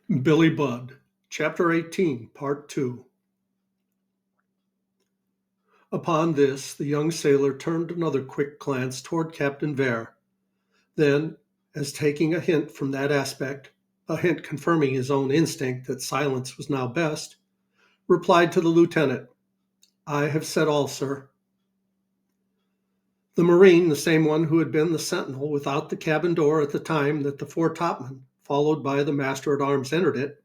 Billy Budd, Chapter 18, Part 2. Upon this, the young sailor turned another quick glance toward Captain Vere. Then, as taking a hint from that aspect, a hint confirming his own instinct that silence was now best, replied to the lieutenant, "I have said all, sir." The marine, the same one who had been the sentinel without the cabin door at the time that the foretopman, followed by the master-at-arms, entered it,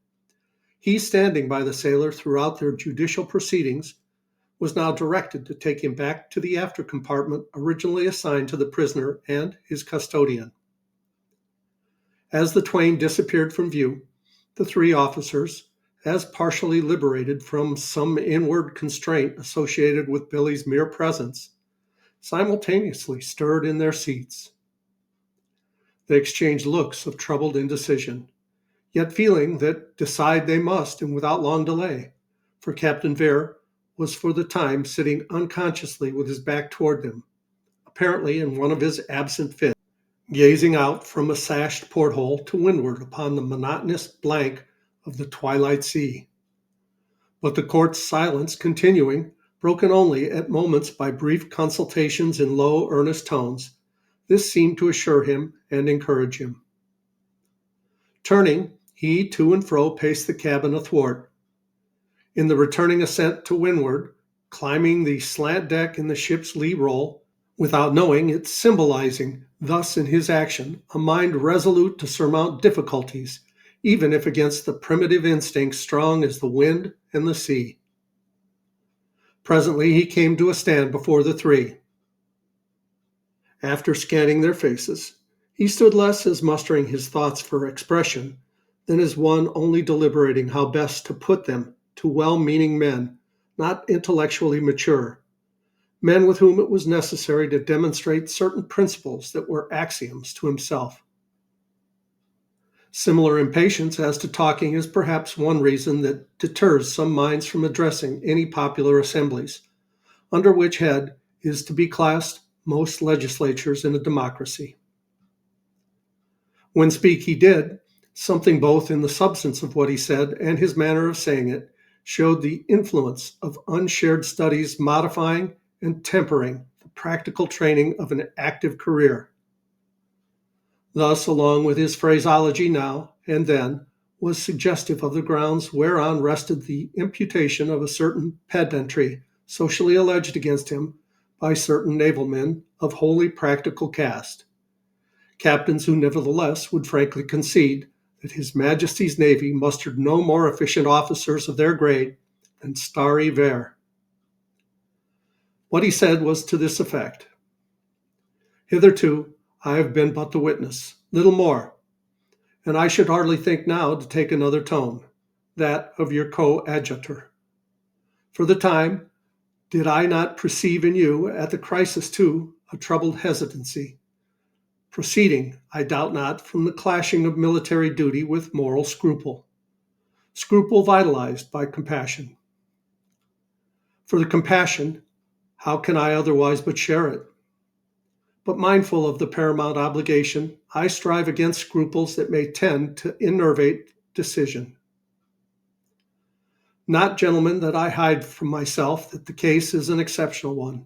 he standing by the sailor throughout their judicial proceedings, was now directed to take him back to the after compartment originally assigned to the prisoner and his custodian. As the twain disappeared from view, the three officers, as partially liberated from some inward constraint associated with Billy's mere presence, simultaneously stirred in their seats. They exchanged looks of troubled indecision, yet feeling that decide they must and without long delay, for Captain Vere was for the time sitting unconsciously with his back toward them, apparently in one of his absent fits, gazing out from a sashed porthole to windward upon the monotonous blank of the twilight sea. But the court's silence continuing, broken only at moments by brief consultations in low, earnest tones, this seemed to assure him and encourage him. Turning, he to and fro paced the cabin athwart. In the returning ascent to windward, climbing the slant deck in the ship's lee roll, without knowing it symbolizing thus in his action a mind resolute to surmount difficulties, even if against the primitive instincts strong as the wind and the sea. Presently he came to a stand before the three. After scanning their faces, he stood less as mustering his thoughts for expression than as one only deliberating how best to put them to well-meaning men, not intellectually mature, men with whom it was necessary to demonstrate certain principles that were axioms to himself. Similar impatience as to talking is perhaps one reason that deters some minds from addressing any popular assemblies, under which head is to be classed most legislatures in a democracy. When speak he did, something both in the substance of what he said and his manner of saying it showed the influence of unshared studies modifying and tempering the practical training of an active career. Thus, along with his phraseology now and then, was suggestive of the grounds whereon rested the imputation of a certain pedantry socially alleged against him by certain naval men of wholly practical cast, captains who nevertheless would frankly concede that His Majesty's Navy mustered no more efficient officers of their grade than starry Vere. What he said was to this effect: "Hitherto I have been but the witness, little more, and I should hardly think now to take another tone, that of your coadjutor. For the time, did I not perceive in you, at the crisis too, a troubled hesitancy, proceeding, I doubt not, from the clashing of military duty with moral scruple vitalized by compassion. For the compassion, how can I otherwise but share it? But mindful of the paramount obligation, I strive against scruples that may tend to enervate decision. Not, gentlemen, that I hide from myself that the case is an exceptional one.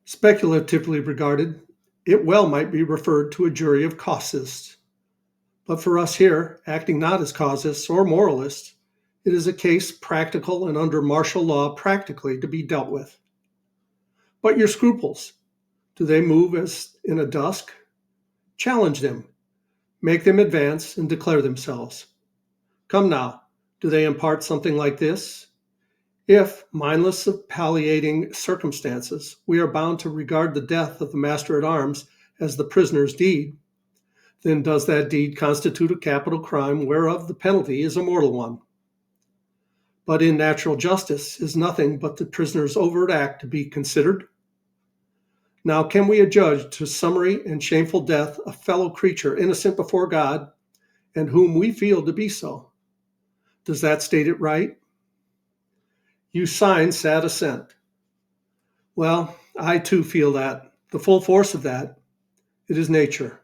Speculatively regarded, it well might be referred to a jury of casuists. But for us here, acting not as casuists or moralists, it is a case practical and under martial law practically to be dealt with. But your scruples, do they move as in a dusk? Challenge them, make them advance and declare themselves. Come now, do they impart something like this? If, mindless of palliating circumstances, we are bound to regard the death of the master-at-arms as the prisoner's deed, then does that deed constitute a capital crime whereof the penalty is a mortal one. But in natural justice is nothing but the prisoner's overt act to be considered? Now can we adjudge to summary and shameful death a fellow creature innocent before God, and whom we feel to be so? Does that state it right? You sign sad assent. Well, I too feel that, the full force of that. It is nature.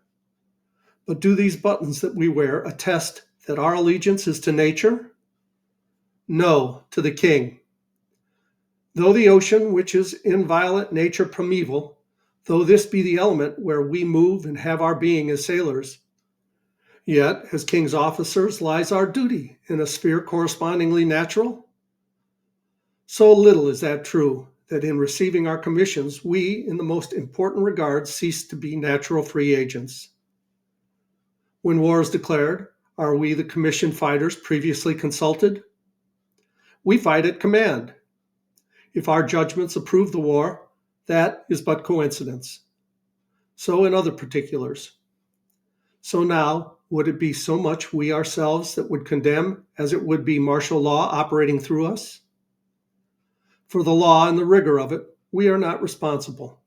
But do these buttons that we wear attest that our allegiance is to nature? No, to the king. Though the ocean, which is inviolate nature primeval, though this be the element where we move and have our being as sailors, yet as king's officers lies our duty in a sphere correspondingly natural. So little is that true, that in receiving our commissions, we, in the most important regards, cease to be natural free agents. When war is declared, are we the commissioned fighters previously consulted? We fight at command. If our judgments approve the war, that is but coincidence. So in other particulars. So now, would it be so much we ourselves that would condemn as it would be martial law operating through us? For the law and the rigor of it, we are not responsible.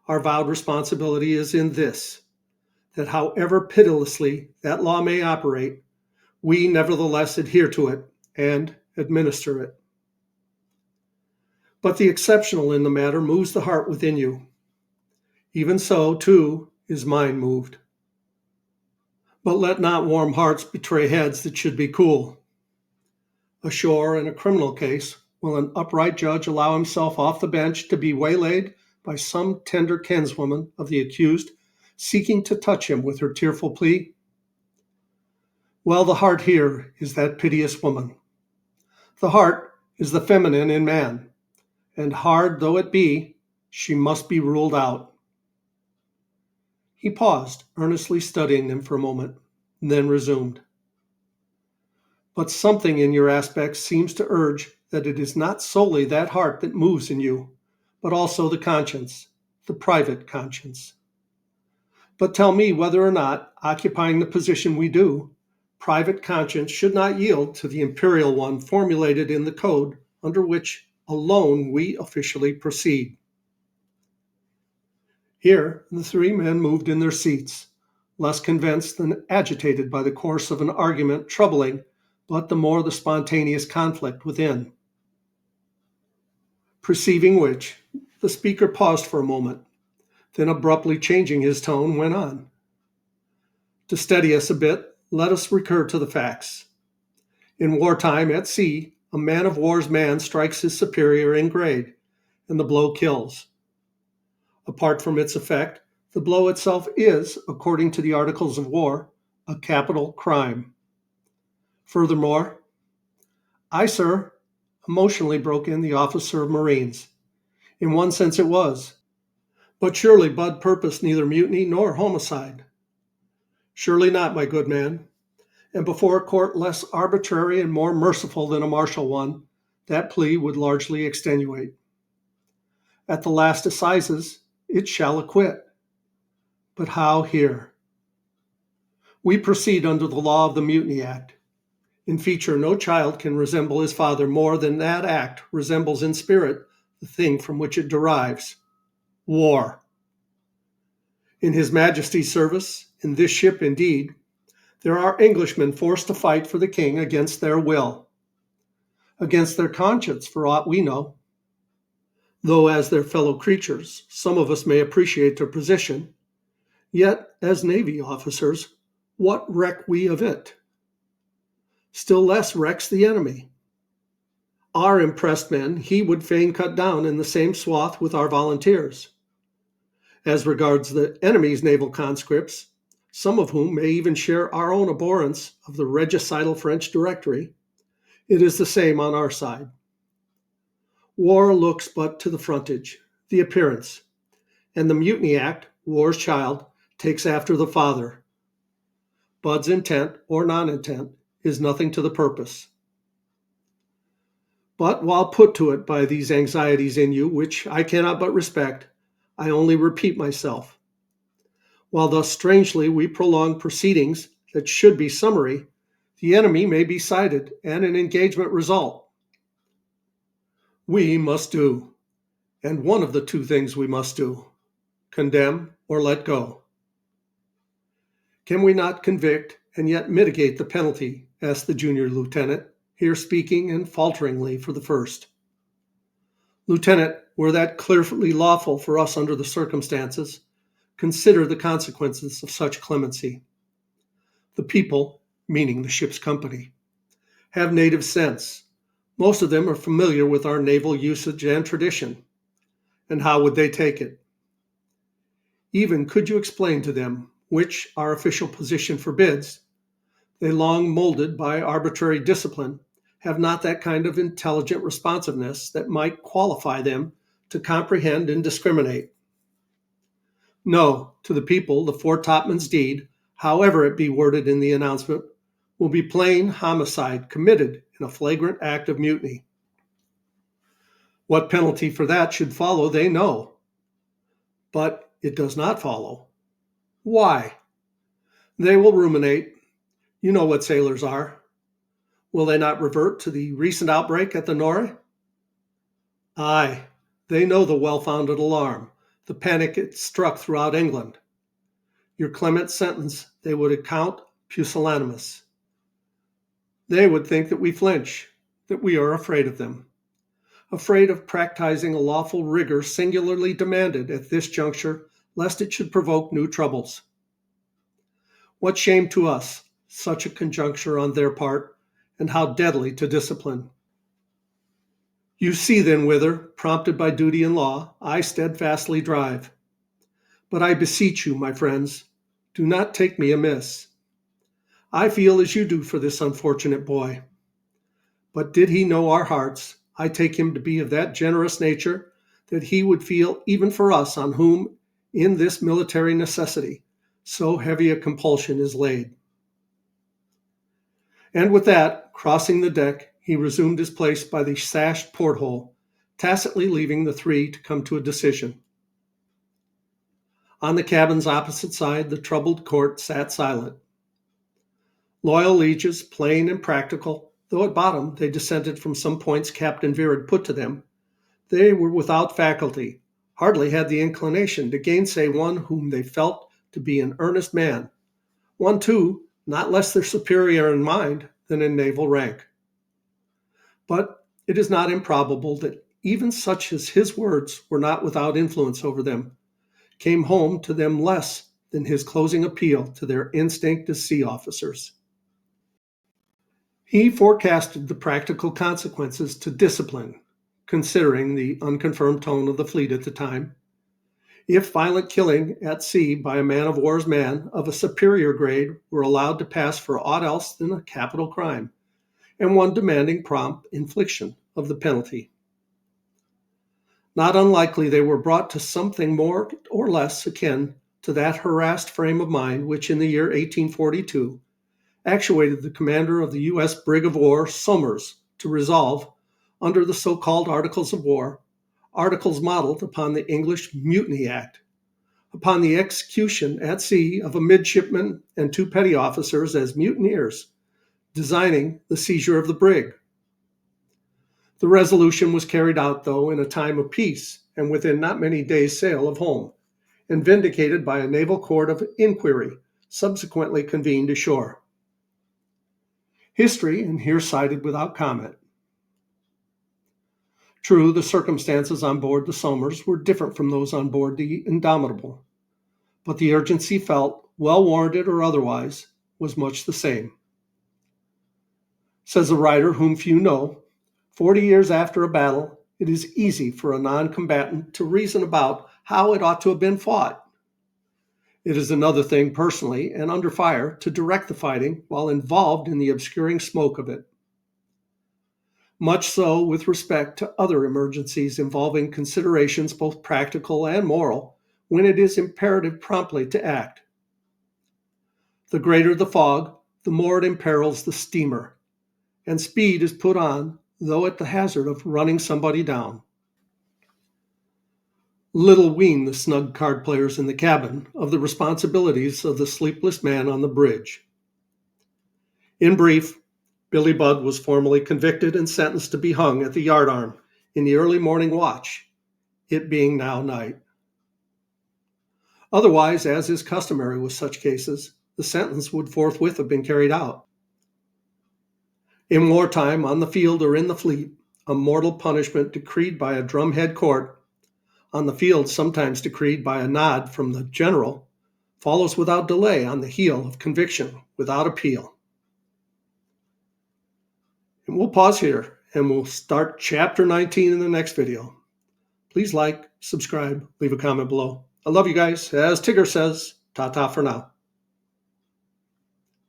Our vowed responsibility is in this, that however pitilessly that law may operate, we nevertheless adhere to it and administer it. But the exceptional in the matter moves the heart within you. Even so, too, is mine moved. But let not warm hearts betray heads that should be cool. Ashore in a criminal case, will an upright judge allow himself off the bench to be waylaid by some tender kinswoman of the accused, seeking to touch him with her tearful plea? Well, the heart here is that piteous woman. The heart is the feminine in man, and hard though it be, she must be ruled out. He paused, earnestly studying them for a moment, and then resumed. But something in your aspect seems to urge that it is not solely that heart that moves in you, but also the conscience, the private conscience. But tell me whether or not, occupying the position we do, private conscience should not yield to the imperial one formulated in the code under which alone we officially proceed. Here, the three men moved in their seats, less convinced than agitated by the course of an argument troubling, but the more the spontaneous conflict within. Perceiving which, the speaker paused for a moment, then abruptly changing his tone, went on. To steady us a bit, let us recur to the facts. In wartime at sea, a man of war's man strikes his superior in grade, and the blow kills. Apart from its effect, the blow itself is, according to the Articles of War, a capital crime. Furthermore, "Aye, sir," emotionally broke in the officer of Marines. "In one sense it was. But surely Bud purposed neither mutiny nor homicide." "Surely not, my good man. And before a court less arbitrary and more merciful than a martial one, that plea would largely extenuate. At the last assizes, it shall acquit. But how here? We proceed under the law of the Mutiny Act. In feature, no child can resemble his father more than that act resembles in spirit the thing from which it derives: war. In His Majesty's service, in this ship indeed, there are Englishmen forced to fight for the king against their will, against their conscience for aught we know. Though as their fellow creatures, some of us may appreciate their position, yet as Navy officers, what reck we of it? Still less recks the enemy. Our impressed men he would fain cut down in the same swath with our volunteers. As regards the enemy's naval conscripts, some of whom may even share our own abhorrence of the regicidal French Directory, it is the same on our side. War looks but to the frontage, the appearance, and the Mutiny Act, war's child, takes after the father. Bud's intent, or non-intent, is nothing to the purpose. But while put to it by these anxieties in you, which I cannot but respect, I only repeat myself. While thus strangely we prolong proceedings that should be summary, the enemy may be sighted and an engagement result. We must do, and one of the two things we must do: condemn or let go. Can we not convict and yet mitigate the penalty? Asked the junior lieutenant, here speaking and falteringly for the first. Lieutenant, were that clearly lawful for us under the circumstances, consider the consequences of such clemency. The people, meaning the ship's company, have native sense. Most of them are familiar with our naval usage and tradition. And how would they take it? Even could you explain to them, which our official position forbids, they long molded by arbitrary discipline, have not that kind of intelligent responsiveness that might qualify them to comprehend and discriminate. No, to the people, the foretopman's deed, however it be worded in the announcement, will be plain homicide committed in a flagrant act of mutiny. What penalty for that should follow, they know. But it does not follow. Why? They will ruminate. You know what sailors are. Will they not revert to the recent outbreak at the Norre? Aye, they know the well-founded alarm, the panic it struck throughout England. Your clement sentence they would account pusillanimous. They would think that we flinch, that we are afraid of them, afraid of practicing a lawful rigor singularly demanded at this juncture, lest it should provoke new troubles. What shame to us, such a conjuncture on their part, and how deadly to discipline. You see then whither, prompted by duty and law, I steadfastly drive. But I beseech you, my friends, do not take me amiss. I feel as you do for this unfortunate boy. But did he know our hearts, I take him to be of that generous nature that he would feel even for us on whom, in this military necessity, so heavy a compulsion is laid. And with that, crossing the deck, he resumed his place by the sashed porthole, tacitly leaving the three to come to a decision. On the cabin's opposite side, the troubled court sat silent. Loyal lieges, plain and practical, though at bottom they dissented from some points Captain Vere had put to them, they were without faculty, hardly had the inclination to gainsay one whom they felt to be an earnest man, one, too, not less their superior in mind than in naval rank. But it is not improbable that even such as his words were not without influence over them, came home to them less than his closing appeal to their instinct as sea officers. He forecasted the practical consequences to discipline, considering the unconfirmed tone of the fleet at the time. If violent killing at sea by a man-of-war's man of a superior grade were allowed to pass for aught else than a capital crime, and one demanding prompt infliction of the penalty. Not unlikely they were brought to something more or less akin to that harassed frame of mind which in the year 1842 actuated the commander of the U.S. brig of war Somers to resolve, under the so-called Articles of War, articles modeled upon the English Mutiny Act, upon the execution at sea of a midshipman and two petty officers as mutineers, designing the seizure of the brig. The resolution was carried out, though, in a time of peace and within not many days' sail of home, and vindicated by a naval court of inquiry subsequently convened ashore. History, and here cited without comment. True, the circumstances on board the Somers were different from those on board the Indomitable, but the urgency felt, well warranted or otherwise, was much the same. Says a writer whom few know, 40 years after a battle, it is easy for a non-combatant to reason about how it ought to have been fought. It is another thing personally and under fire to direct the fighting while involved in the obscuring smoke of it. Much so with respect to other emergencies involving considerations both practical and moral when it is imperative promptly to act. The greater the fog, the more it imperils the steamer, and speed is put on, though at the hazard of running somebody down. Little ween the snug card players in the cabin of the responsibilities of the sleepless man on the bridge. In brief, Billy Budd was formally convicted and sentenced to be hung at the yardarm in the early morning watch, it being now night. Otherwise, as is customary with such cases, the sentence would forthwith have been carried out. In wartime, on the field or in the fleet, a mortal punishment decreed by a drumhead court, on the field sometimes decreed by a nod from the general, follows without delay on the heel of conviction, without appeal. And we'll pause here and we'll start chapter 19 in the next video. Please like, subscribe, leave a comment below. I love you guys. As Tigger says, ta-ta for now.